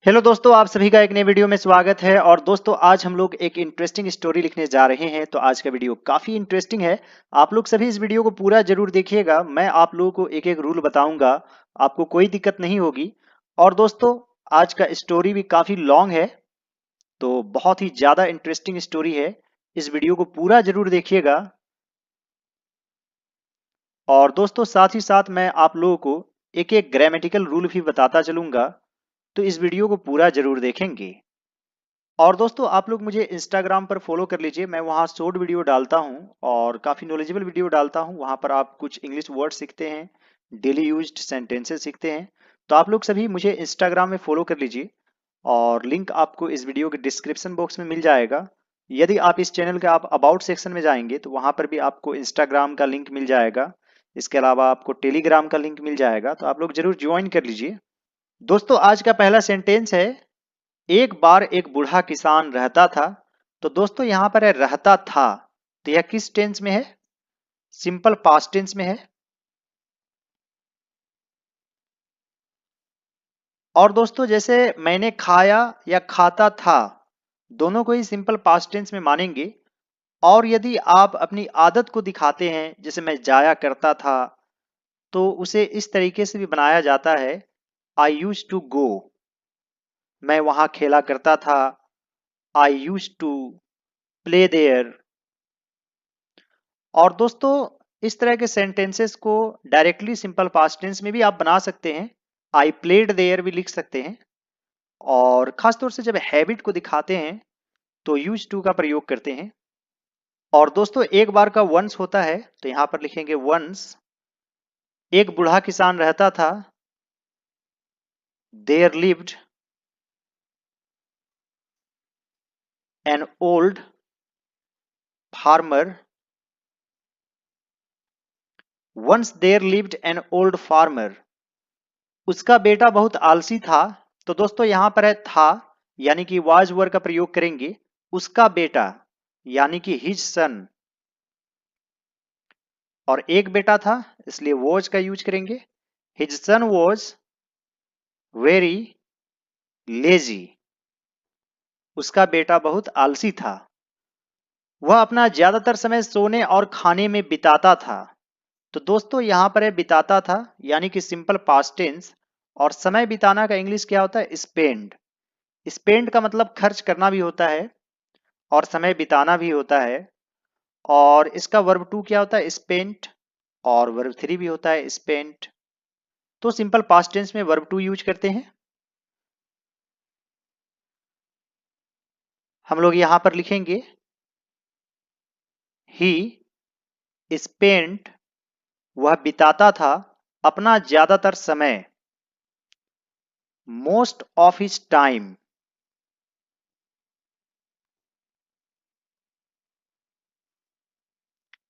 Hello दोस्तों, आप सभी का एक नए वीडियो में स्वागत है। और दोस्तों आज हम लोग एक इंटरेस्टिंग स्टोरी लिखने जा रहे हैं। तो आज का वीडियो काफी इंटरेस्टिंग है। आप लोग सभी इस वीडियो को पूरा जरूर देखिएगा। मैं आप लोगों को एक एक रूल बताऊंगा, आपको कोई दिक्कत नहीं होगी। और दोस्तों आज का स्टोरी भी काफी लॉन्ग है, तो बहुत ही ज्यादा इंटरेस्टिंग स्टोरी है। इस वीडियो को पूरा जरूर देखिएगा। और दोस्तों साथ ही साथ मैं आप लोगों को एक एक ग्रामेटिकल रूल भी बताता चलूंगा, तो इस वीडियो को पूरा जरूर देखेंगे। और दोस्तों आप लोग मुझे इंस्टाग्राम पर फॉलो कर लीजिए। मैं वहाँ शॉर्ट वीडियो डालता हूँ और काफ़ी नॉलेजेबल वीडियो डालता हूँ। वहाँ पर आप कुछ इंग्लिश वर्ड सीखते हैं, डेली यूज्ड सेंटेंसेस सीखते हैं। तो आप लोग सभी मुझे इंस्टाग्राम में फॉलो कर लीजिए और लिंक आपको इस वीडियो के डिस्क्रिप्शन बॉक्स में मिल जाएगा। यदि आप इस चैनल के आप अबाउट सेक्शन में जाएंगे तो वहाँ पर भी आपको इंस्टाग्राम का लिंक मिल जाएगा। इसके अलावा आपको टेलीग्राम का लिंक मिल जाएगा, तो आप लोग जरूर ज्वाइन कर लीजिए। दोस्तों आज का पहला सेंटेंस है, एक बार एक बूढ़ा किसान रहता था। तो दोस्तों यहां पर है रहता था, तो यह किस टेंस में है? सिंपल पास्ट टेंस में है। और दोस्तों जैसे मैंने खाया या खाता था, दोनों को ही सिंपल पास्ट टेंस में मानेंगे। और यदि आप अपनी आदत को दिखाते हैं, जैसे मैं जाया करता था, तो उसे इस तरीके से भी बनाया जाता है, आई यूज टू गो। मैं वहां खेला करता था, आई यूज टू प्ले देयर। और दोस्तों इस तरह के सेंटेंसेस को डायरेक्टली सिंपल पास्ट टेंस में भी आप बना सकते हैं। आई प्लेड देयर भी लिख सकते हैं। और खासतौर से जब हैबिट को दिखाते हैं तो यूज टू का प्रयोग करते हैं। और दोस्तों एक बार का वंस होता है, तो यहां पर लिखेंगे वंस। एक बूढ़ा किसान रहता था, there lived an old farmer. Once there lived an old farmer. उसका बेटा बहुत आलसी था। तो दोस्तों यहां पर है था, यानी कि वाज वर्ड का प्रयोग करेंगे। उसका बेटा यानी कि हिज सन। और एक बेटा था इसलिए वॉज का यूज करेंगे। His son was very lazy. उसका बेटा बहुत आलसी था। वह अपना ज्यादातर समय सोने और खाने में बिताता था। तो दोस्तों यहां पर है बिताता था, यानी कि सिंपल पास्ट टेंस। और समय बिताना का इंग्लिश क्या होता है? स्पेंड। स्पेंड का मतलब खर्च करना भी होता है और समय बिताना भी होता है। और इसका वर्ब टू क्या होता है? स्पेंट। और वर्ब थ्री भी होता है स्पेंट। तो सिंपल पास्ट टेंस में वर्ब टू यूज करते हैं। हम लोग यहां पर लिखेंगे ही स्पेंट, वह बिताता था अपना ज्यादातर समय, मोस्ट ऑफ हिज टाइम।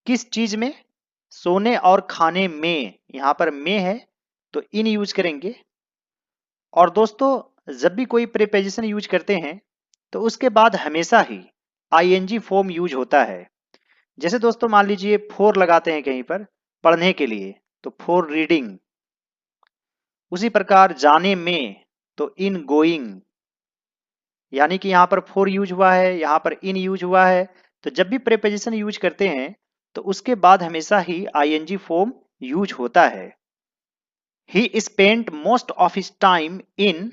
किस चीज में? सोने और खाने में। यहां पर में है तो इन यूज करेंगे। और दोस्तों जब भी कोई प्रीपोजिशन यूज करते हैं तो उसके बाद हमेशा ही आईएनजी फॉर्म यूज होता है। जैसे दोस्तों मान लीजिए फोर लगाते हैं कहीं पर पढ़ने के लिए, तो फॉर रीडिंग। उसी प्रकार जाने में तो इन गोइंग, यानी कि यहां पर फोर यूज हुआ है, यहां पर इन यूज हुआ है। तो जब भी प्रीपोजिशन यूज करते हैं तो उसके बाद हमेशा ही आईएनजी फॉर्म यूज होता है। ही spent most of his time in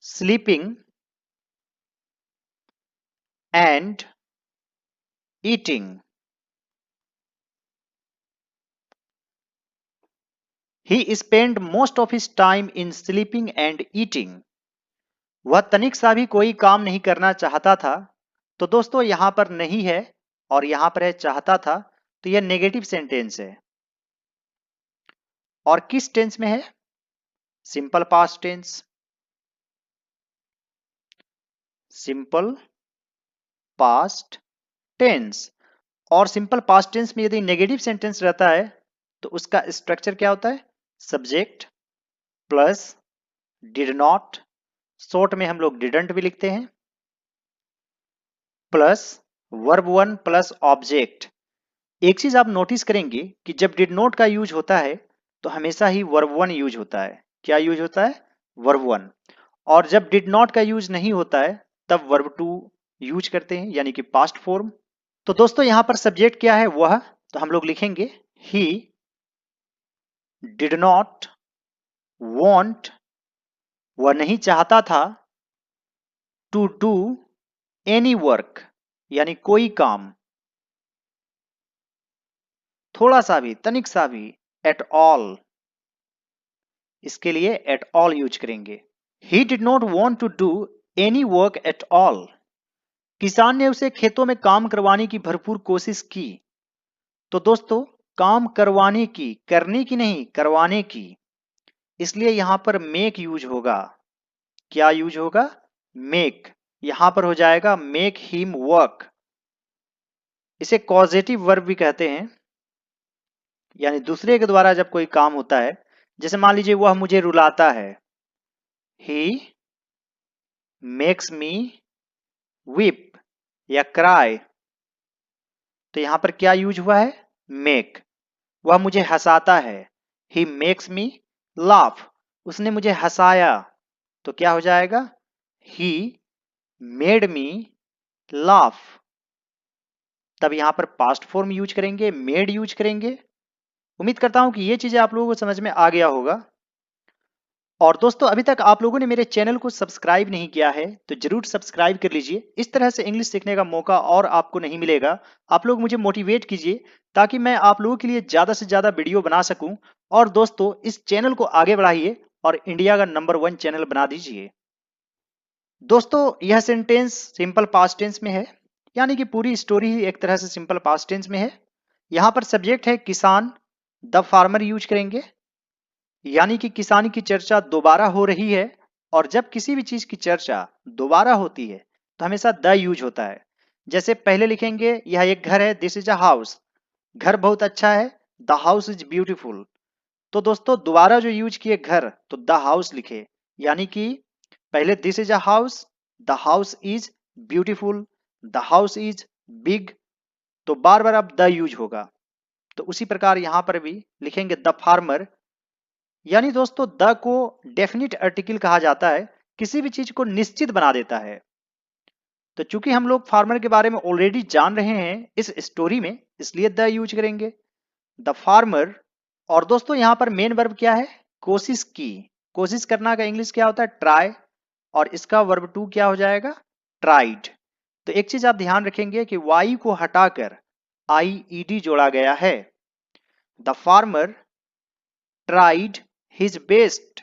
sleeping and eating. He spent most of his time in sleeping and eating. वह तनिक सा भी कोई काम नहीं करना चाहता था। तो दोस्तों यहां पर नहीं है और यहां पर है चाहता था, तो यह नेगेटिव सेंटेंस है। और किस टेंस में है? Simple past tense. Simple past tense. और सिंपल पास्ट टेंस में यदि नेगेटिव सेंटेंस रहता है तो उसका स्ट्रक्चर क्या होता है? Subject plus did not, short में हम लोग डिडंट भी लिखते हैं, plus verb one plus object. एक चीज आप नोटिस करेंगे कि जब डिड नॉट का यूज होता है तो हमेशा ही वर्ब वन यूज होता है। क्या यूज होता है? Verb one. और जब डिड नॉट का यूज नहीं होता है तब वर्ब टू यूज करते हैं, यानी कि पास्ट फॉर्म। तो दोस्तों यहां पर सब्जेक्ट क्या है, वह, तो हम लोग लिखेंगे ही डिड नॉट वॉन्ट, वह नहीं चाहता था, टू डू एनी वर्क, यानी कोई काम, थोड़ा सा भी, तनिक सा भी, एट ऑल, इसके लिए एट ऑल यूज करेंगे। He did not want to do any work at all, किसान ने उसे खेतों में काम करवाने की भरपूर कोशिश की। तो दोस्तों काम करवाने की, करने की नहीं, करवाने की, इसलिए यहां पर मेक यूज होगा। क्या यूज होगा, मेक। यहां पर हो जाएगा मेक हिम वर्क। इसे कॉजेटिव वर्ब भी कहते हैं, यानी दूसरे के द्वारा जब कोई काम होता है, जैसे मान लीजिए वह मुझे रुलाता है, ही मेक्स मी वीप या क्राई, तो यहां पर क्या यूज हुआ है, मेक। वह मुझे हंसाता है, ही मेक्स मी लाफ, उसने मुझे हंसाया, तो क्या हो जाएगा, ही मेड मी लाफ। तब यहां पर पास्ट फॉर्म यूज करेंगे, मेड यूज करेंगे। उम्मीद करता हूं कि ये चीजें आप लोगों को समझ में आ गया होगा। और दोस्तों अभी तक आप लोगों ने मेरे चैनल को सब्सक्राइब नहीं किया है तो जरूर सब्सक्राइब कर लीजिए। इस तरह से इंग्लिश सीखने का मौका और आपको नहीं मिलेगा। आप लोग मुझे मोटिवेट कीजिए ताकि मैं आप लोगों के लिए ज्यादा से ज्यादा वीडियो बना सकूं। और दोस्तों इस चैनल को आगे बढ़ाइए और इंडिया का नंबर 1 चैनल बना दीजिए। दोस्तों यह सेंटेंस सिंपल पास्ट टेंस में है, यानी कि पूरी स्टोरी ही एक तरह से सिंपल पास्ट टेंस में है। यहां पर सब्जेक्ट है किसान, द फार्मर यूज करेंगे, यानी कि किसान की चर्चा दोबारा हो रही है। और जब किसी भी चीज की चर्चा दोबारा होती है तो हमेशा द यूज होता है। जैसे पहले लिखेंगे यह एक घर है, दिस इज अ हाउस, घर बहुत अच्छा है, द हाउस इज ब्यूटीफुल। तो दोस्तों दोबारा जो यूज किए घर, तो द हाउस लिखे, यानी कि पहले this is a house, the house is beautiful, the house is big, तो बार बार अब द यूज होगा। तो उसी प्रकार यहां पर भी लिखेंगे द फार्मर, यानी दोस्तों द को डेफिनिट आर्टिकल कहा जाता है, किसी भी चीज को निश्चित बना देता है। तो चूंकि हम लोग फार्मर के बारे में ऑलरेडी जान रहे हैं इस स्टोरी में, इसलिए द यूज करेंगे, द फार्मर। और दोस्तों यहां पर मेन वर्ब क्या है, कोशिश की। कोशिश करना का इंग्लिश क्या होता है, ट्राई, और इसका वर्ब टू क्या हो जाएगा, ट्राइड। तो एक चीज आप ध्यान रखेंगे कि वाई को हटाकर आई ईडी जोड़ा गया है। The farmer tried his best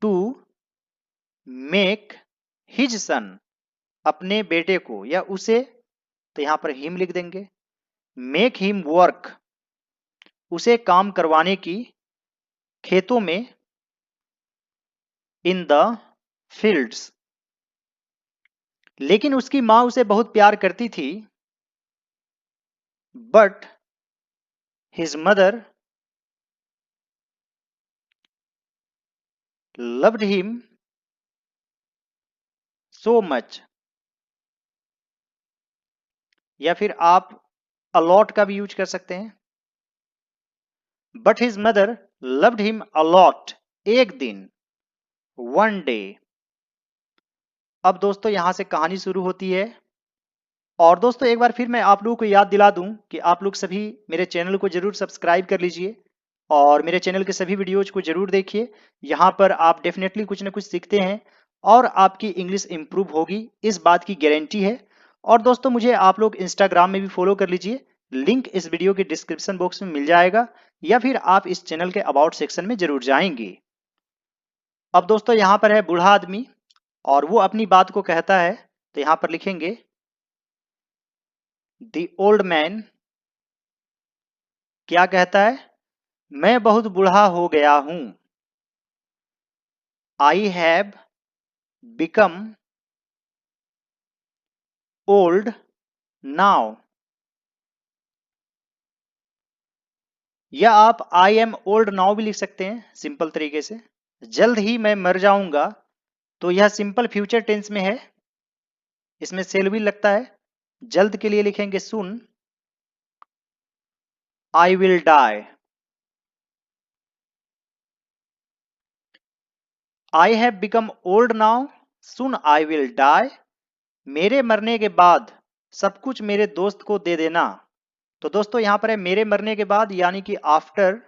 to make his son, अपने बेटे को या उसे, तो यहां पर हिम लिख देंगे, मेक हिम वर्क, उसे काम करवाने की, खेतों में, इन द फील्ड्स। लेकिन उसकी मां उसे बहुत प्यार करती थी, but his mother loved him so much, या फिर आप अलॉट का भी यूज कर सकते हैं। But his mother loved him a lot, एक दिन, वन डे। अब दोस्तों यहां से कहानी शुरू होती है। और दोस्तों एक बार फिर मैं आप लोगों को याद दिला दूं कि आप लोग सभी मेरे चैनल को जरूर सब्सक्राइब कर लीजिए और मेरे चैनल के सभी वीडियोज को जरूर देखिए। यहाँ पर आप डेफिनेटली कुछ ना कुछ सीखते हैं और आपकी इंग्लिश इंप्रूव होगी, इस बात की गारंटी है। और दोस्तों मुझे आप लोग इंस्टाग्राम में भी फॉलो कर लीजिए, लिंक इस वीडियो के डिस्क्रिप्शन बॉक्स में मिल जाएगा, या फिर आप इस चैनल के अबाउट सेक्शन में जरूर जाएंगे। अब दोस्तों यहाँ पर है बूढ़ा आदमी और वो अपनी बात को कहता है, तो यहाँ पर लिखेंगे द ओल्ड मैन क्या कहता है, मैं बहुत बूढ़ा हो गया हूं, आई हैव बिकम ओल्ड नाउ। या आप आई एम ओल्ड नाउ भी लिख सकते हैं सिंपल तरीके से। जल्द ही मैं मर जाऊंगा, तो यह सिंपल फ्यूचर टेंस में है, इसमें सेल भी लगता है। जल्द के लिए लिखेंगे सुन, I will die. I have become old now, सुन आई विल डाई। मेरे मरने के बाद सब कुछ मेरे दोस्त को दे देना। तो दोस्तों यहां पर है मेरे मरने के बाद, यानी कि आफ्टर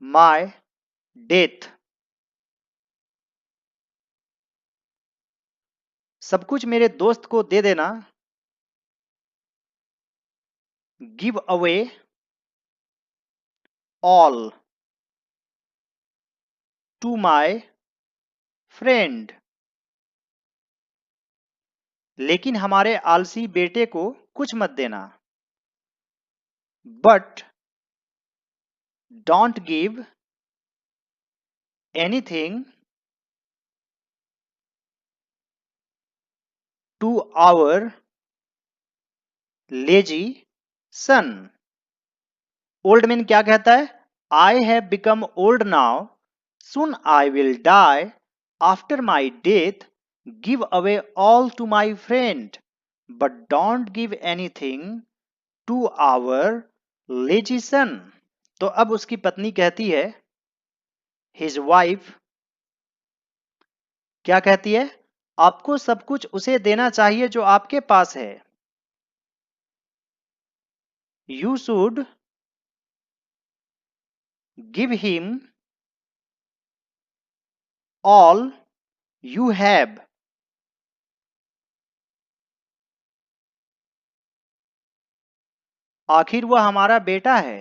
माय डेथ। सब कुछ मेरे दोस्त को दे देना। Give away all to my friend. लेकिन हमारे आलसी बेटे को कुछ मत देना। But don't give anything to our lazy son. Old man क्या कहता है? I have become old now, सुन I will die, after my death give away all to my friend, but don't give anything to our lazy son. तो अब उसकी पत्नी कहती है, हिज वाइफ क्या कहती है? आपको सब कुछ उसे देना चाहिए जो आपके पास है। You should give him all you have. आखिर वह हमारा बेटा है।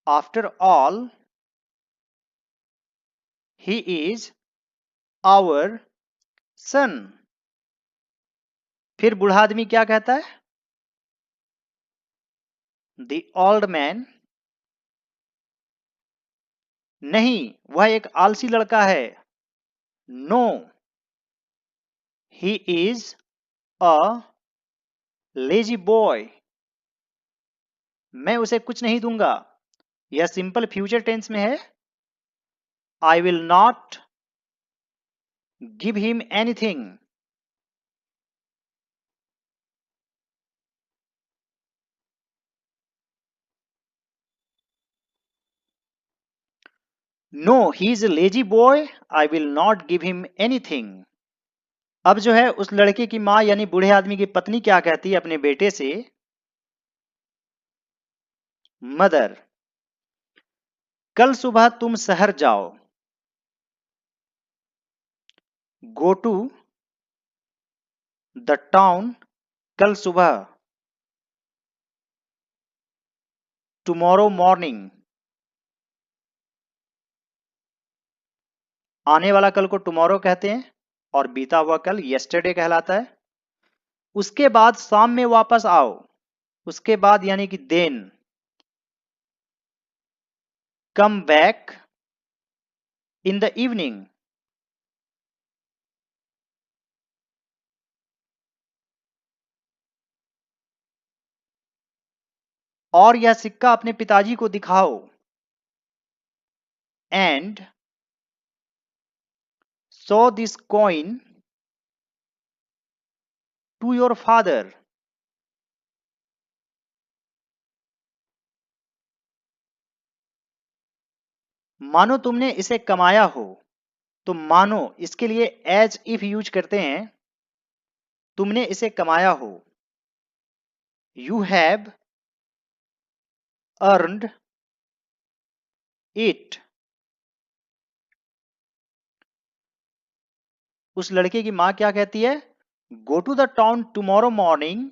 After all he is our son. फिर बूढ़ा आदमी क्या कहता है? द ओल्ड मैन, नहीं वह एक आलसी लड़का है। No he is a lazy boy. मैं उसे कुछ नहीं दूंगा। यह सिंपल फ्यूचर टेंस में है। I will not give him anything. No he is a lazy boy, I will not give him anything। अब जो है उस लड़के की माँ यानी बूढ़े आदमी की पत्नी क्या कहती है अपने बेटे से? मदर, कल सुबह तुम शहर जाओ। गो टू द टाउन, कल सुबह। टुमारो मॉर्निंग, आने वाला कल को टुमारो कहते हैं और बीता हुआ कल यस्टरडे कहलाता है। उसके बाद शाम में वापस आओ। उसके बाद यानी कि then. Come back in the evening. और यह सिक्का अपने पिताजी को दिखाओ। And show this coin to your father. मानो तुमने इसे कमाया हो। तो मानो इसके लिए एज इफ यूज करते हैं। तुमने इसे कमाया हो। You have earned it. उस लड़के की मां क्या कहती है? Go to the town tomorrow morning,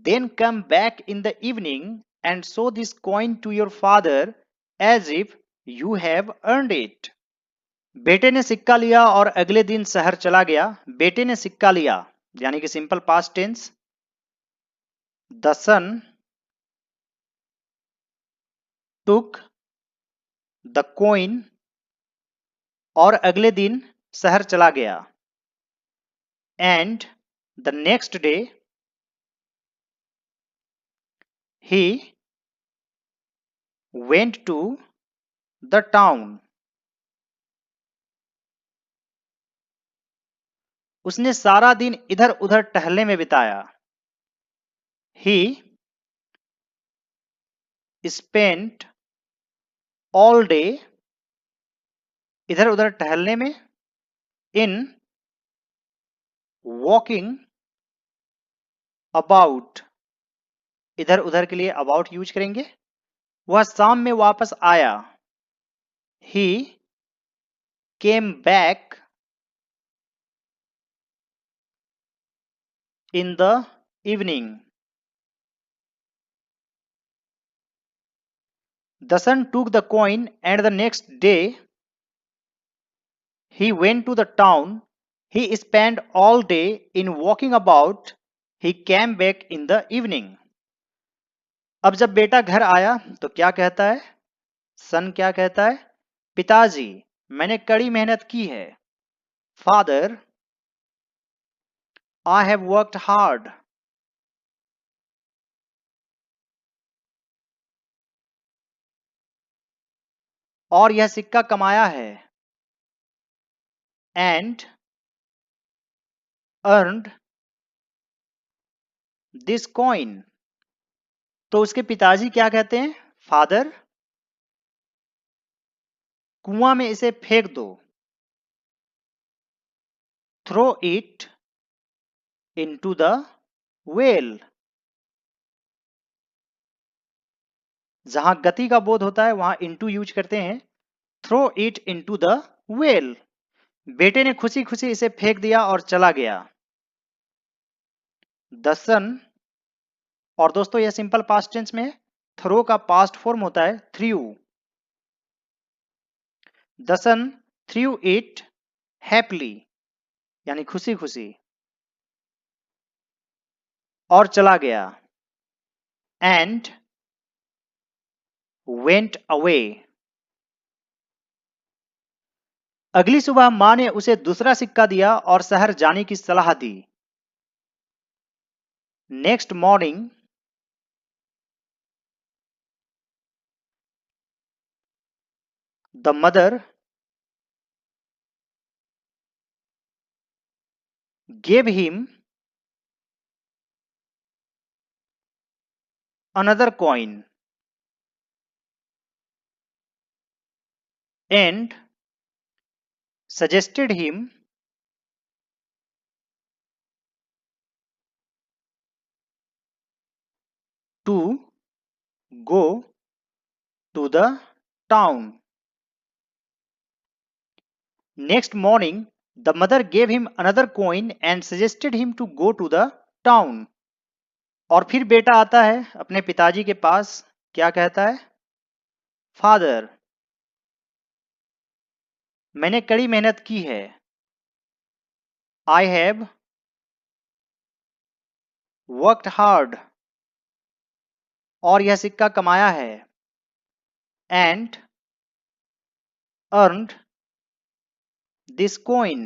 then come back in the evening and show this coin to your father as if you have earned it. बेटे ने सिक्का लिया और अगले दिन शहर चला गया। बेटे ने सिक्का लिया यानी कि simple past tense. The son took the coin, और अगले दिन शहर चला गया। And the next day he went to the town. उसने सारा दिन इधर उधर टहलने में बिताया। ही स्पेंट ऑल डे इधर उधर टहलने में, इन वॉकिंग अबाउट, इधर उधर के लिए अबाउट यूज करेंगे। वह शाम में वापस आया, he came back in the evening. The son took the coin and the next day he went to the town. He spent all day in walking about. He came back in the evening. अब जब बेटा घर आया तो क्या कहता है? सन क्या कहता है? पिताजी, मैंने कड़ी मेहनत की है। Father, I have worked hard. और यह सिक्का कमाया है। And earned this coin. तो उसके पिताजी क्या कहते हैं? फादर, कुआं में इसे फेंक दो। Throw it into the well. जहां गति का बोध होता है वहां इनटू यूज करते हैं। Throw it into the well. बेटे ने खुशी खुशी इसे फेंक दिया और चला गया। द सन, और दोस्तों यह सिंपल पास्ट टेंस में है। थ्रो का पास्ट फॉर्म होता है threw. The son threw it happily, यानी खुशी खुशी, और चला गया। And went away. अगली सुबह मां ने उसे दूसरा सिक्का दिया और शहर जाने की सलाह दी। Next morning the mother gave him another coin and suggested him to go to the town. Next morning, the mother gave him another coin and suggested him to go to the town. और फिर बेटा आता है अपने पिताजी के पास, क्या कहता है? फादर, मैंने कड़ी मेहनत की है। I have worked hard. और यह सिक्का कमाया है। And earned this coin.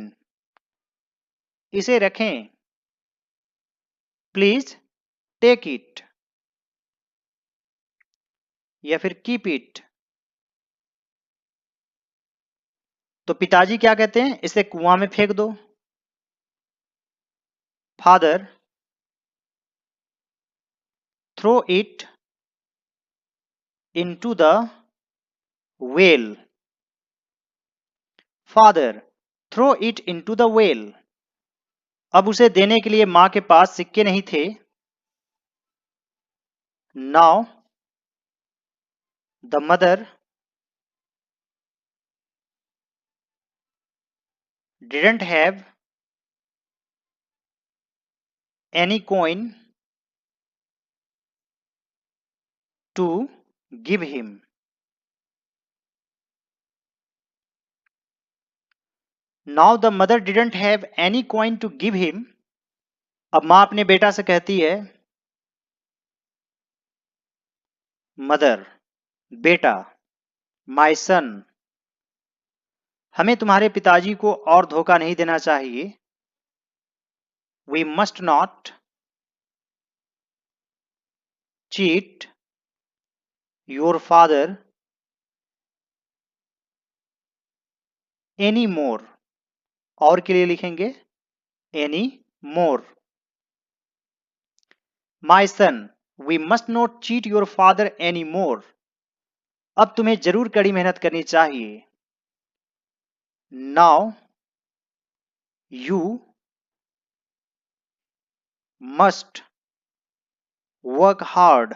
इसे रखें। प्लीज टेक इट, या फिर कीप इट। तो पिताजी क्या कहते हैं? इसे कुआं में फेंक दो। Father, throw it into the well. Father, throw it into the well. अब उसे देने के लिए मां के पास सिक्के नहीं थे। Now the mother didn't have any coin to give him. Now the mother didn't have any coin to give him. अब मां अपने बेटा से कहती है, मदर, बेटा, माय सन, हमें तुम्हारे पिताजी को और धोखा नहीं देना चाहिए। We must not cheat your father any more. और के लिए लिखेंगे any more. My son, we must not cheat your father any more. अब तुम्हें जरूर कड़ी मेहनत करनी चाहिए। Now you must work hard.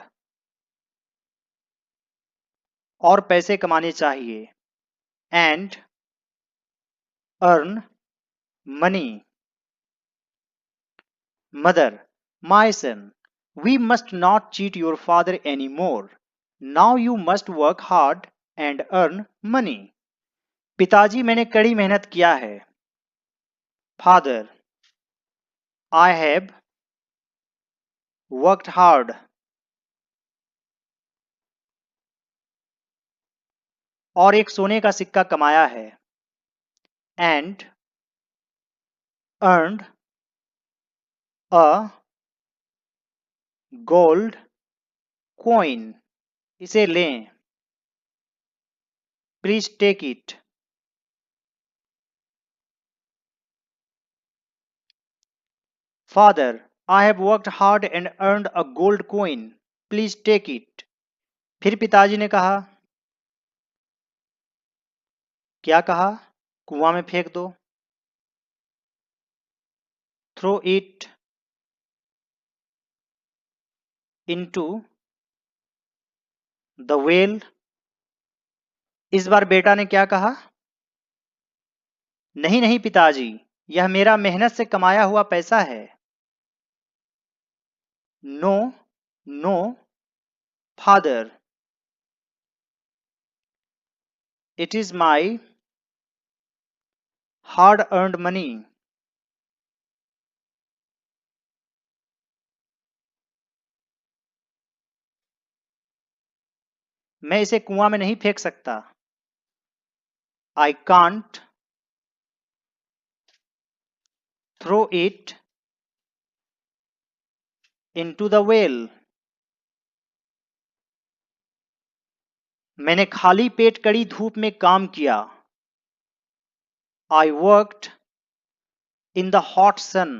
और पैसे कमाने चाहिए. And earn money. Mother, my son, we must not cheat your father anymore. Now you must work hard and earn money. पिताजी, मैंने कड़ी मेहनत किया है. Father, I have worked hard. और एक सोने का सिक्का कमाया है. And earned a gold coin. इसे लें. Please take it. Father, I have worked hard and earned a gold coin. Please take it. फिर पिताजी ने कहा. क्या कहा? कुआं में फेंक दो. Throw it into the well. इस बार बेटा ने क्या कहा? नहीं नहीं पिताजी, यह मेरा मेहनत से कमाया हुआ पैसा है. No no father, it is my hard earned money. मैं इसे कुआं में नहीं फेंक सकता. I can't throw it into the well. मैंने खाली पेट कड़ी धूप में काम किया. I worked in the hot sun.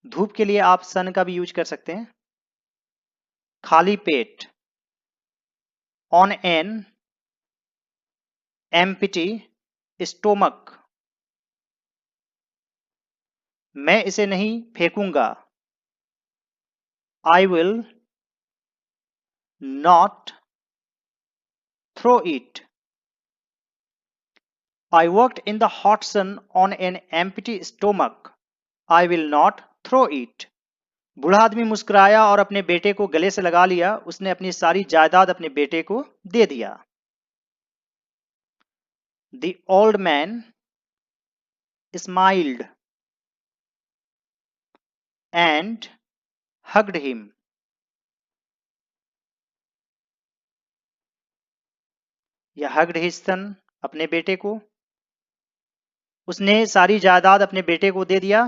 धूप के लिए आप सन का भी यूज कर सकते हैं. खाली पेट. On an empty stomach. मैं इसे नहीं फेंकूंगा. I will not throw it. I worked in the hot sun on an empty stomach. I will not throw it. बूढ़ा आदमी मुस्कुराया और अपने बेटे को गले से लगा लिया. उसने अपनी सारी जायदाद अपने बेटे को दे दिया. The old man smiled and hugged him. या hugged his son, अपने बेटे को. उसने सारी जायदाद अपने बेटे को दे दिया.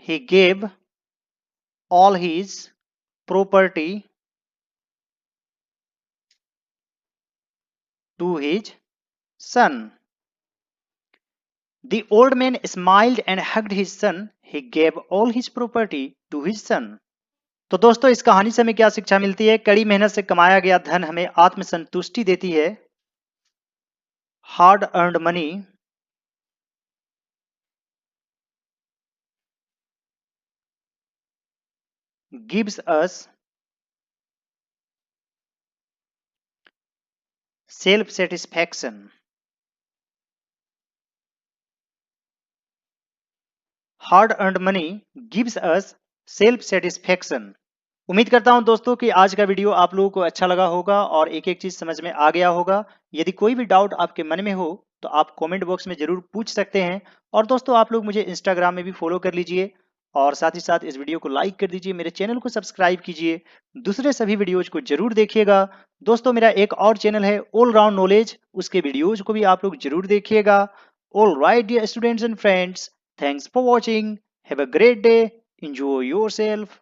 He gave all his property to his son. The old man smiled and hugged his son. He gave all his property to his son. तो दोस्तों, इस कहानी से हमें क्या शिक्षा मिलती है? कड़ी मेहनत से कमाया गया धन हमें आत्मसंतुष्टि देती है. Hard earned money gives us self satisfaction. Hard earned money gives us self satisfaction. उम्मीद करता हूं दोस्तों कि आज का वीडियो आप लोगों को अच्छा लगा होगा और एक एक चीज समझ में आ गया होगा. यदि कोई भी डाउट आपके मन में हो तो आप कमेंट बॉक्स में जरूर पूछ सकते हैं. और दोस्तों, आप लोग मुझे इंस्टाग्राम में भी फॉलो कर लीजिए और साथ ही साथ इस वीडियो को लाइक कर दीजिए. मेरे चैनल को सब्सक्राइब कीजिए. दूसरे सभी वीडियोज को जरूर देखिएगा. दोस्तों, मेरा एक और चैनल है ऑल राउंड नॉलेज, उसके वीडियोज को भी आप लोग जरूर देखिएगा. All right dear students and friends, thanks for watching. Have a great day. Enjoy yourself.